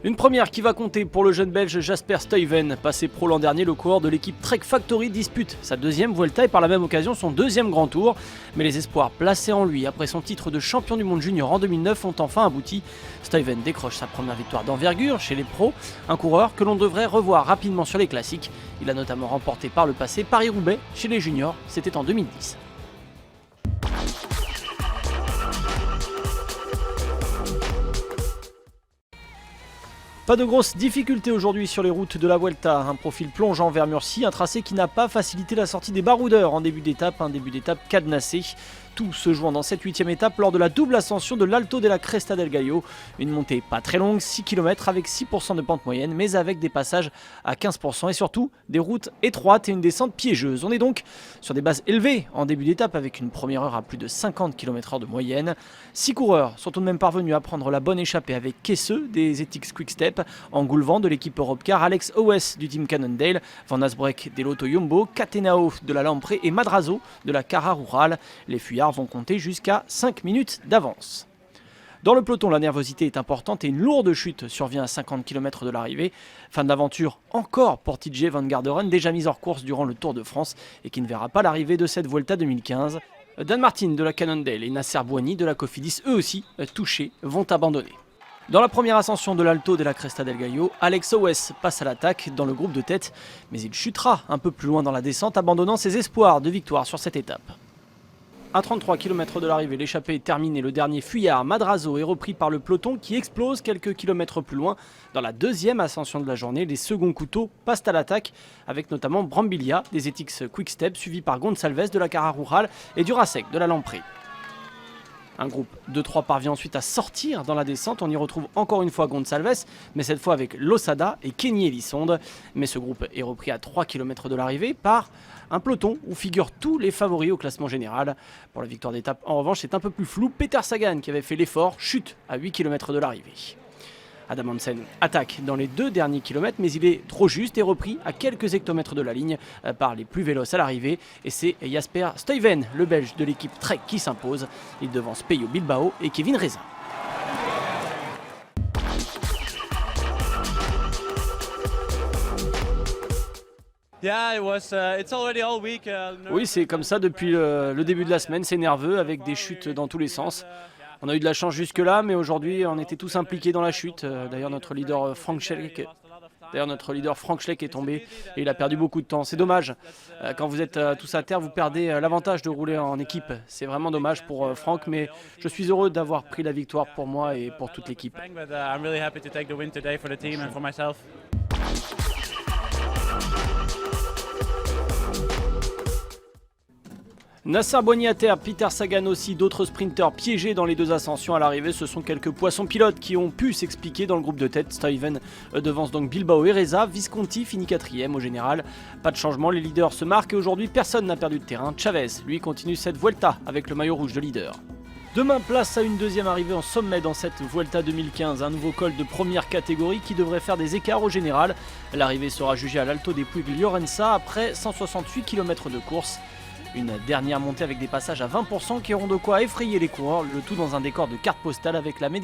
Une première qui va compter pour le jeune belge Jasper Stuyven. Passé pro l'an dernier, le coureur de l'équipe Trek Factory dispute sa deuxième Vuelta et par la même occasion son deuxième grand tour. Mais les espoirs placés en lui après son titre de champion du monde junior en 2009 ont enfin abouti. Stuyven décroche sa première victoire d'envergure chez les pros, un coureur que l'on devrait revoir rapidement sur les classiques. Il a notamment remporté par le passé Paris-Roubaix chez les juniors, c'était en 2010. Pas de grosses difficultés aujourd'hui sur les routes de la Vuelta, un profil plongeant vers Murcie, un tracé qui n'a pas facilité la sortie des baroudeurs en début d'étape, un début d'étape cadenassé. Tout se jouant dans cette 8e étape lors de la double ascension de l'Alto de la Cresta del Gallo. Une montée pas très longue, 6 km avec 6% de pente moyenne, mais avec des passages à 15% et surtout des routes étroites et une descente piégeuse. On est donc sur des bases élevées en début d'étape avec une première heure à plus de 50 km/h de moyenne. 6 coureurs sont tout de même parvenus à prendre la bonne échappée avec Kesseux des Ethics Quick-Step, Engoulevent de l'équipe Europcar, Alex Owes du team Cannondale, Van Asbreck des Lotto Jumbo, Catenao de la Lampre et Madrazo de la Cara Rural. Les fuyards vont compter jusqu'à 5 minutes d'avance. Dans le peloton, la nervosité est importante et une lourde chute survient à 50 km de l'arrivée. Fin d'aventure encore pour TJ Van Garderen, déjà mis hors course durant le Tour de France et qui ne verra pas l'arrivée de cette Vuelta 2015. Dan Martin de la Cannondale et Nasser Bouhanni de la Cofidis, eux aussi touchés, vont abandonner. Dans la première ascension de l'Alto de la Cresta del Gallo, Alex Owes passe à l'attaque dans le groupe de tête, mais il chutera un peu plus loin dans la descente, abandonnant ses espoirs de victoire sur cette étape. À 33 km de l'arrivée, l'échappée est terminée. Le dernier fuyard, Madrazo, est repris par le peloton qui explose quelques kilomètres plus loin. Dans la deuxième ascension de la journée, les seconds couteaux passent à l'attaque, avec notamment Brambilia des Ethics Quick-Step, suivi par Gonçalves de la Cara Rural et Durasek de la Lampre. Un groupe de 3 parvient ensuite à sortir dans la descente. On y retrouve encore une fois Gonçalves, mais cette fois avec Losada et Kenny Elissonde. Mais ce groupe est repris à 3 km de l'arrivée par un peloton où figurent tous les favoris au classement général. Pour la victoire d'étape, en revanche, c'est un peu plus flou. Peter Sagan, qui avait fait l'effort, chute à 8 km de l'arrivée. Adam Hansen attaque dans les 2 derniers kilomètres, mais il est trop juste et repris à quelques hectomètres de la ligne par les plus véloces à l'arrivée. Et c'est Jasper Stuyven, le belge de l'équipe Trek, qui s'impose. Il devance Peyo Bilbao et Kevin Reza. Oui, c'est comme ça depuis le début de la semaine, c'est nerveux avec des chutes dans tous les sens. On a eu de la chance jusque-là, mais aujourd'hui, on était tous impliqués dans la chute. D'ailleurs, notre leader Frank Schleck est tombé et il a perdu beaucoup de temps. C'est dommage. Quand vous êtes tous à terre, vous perdez l'avantage de rouler en équipe. C'est vraiment dommage pour Frank, mais je suis heureux d'avoir pris la victoire pour moi et pour toute l'équipe. Nasser Bouhanni à terre, Peter Sagan aussi, d'autres sprinteurs piégés dans les 2 ascensions à l'arrivée. Ce sont quelques poissons pilotes qui ont pu s'expliquer dans le groupe de tête. Stuyven devance donc Bilbao et Reza. Visconti finit 4e au général. Pas de changement, les leaders se marquent et aujourd'hui personne n'a perdu de terrain. Chavez, lui, continue cette Vuelta avec le maillot rouge de leader. Demain, place à une deuxième arrivée en sommet dans cette Vuelta 2015, un nouveau col de première catégorie qui devrait faire des écarts au général. L'arrivée sera jugée à l'Alto des Puig Llorenza après 168 km de course. Une dernière montée avec des passages à 20% qui auront de quoi effrayer les coureurs, le tout dans un décor de carte postale avec la Méditerranée.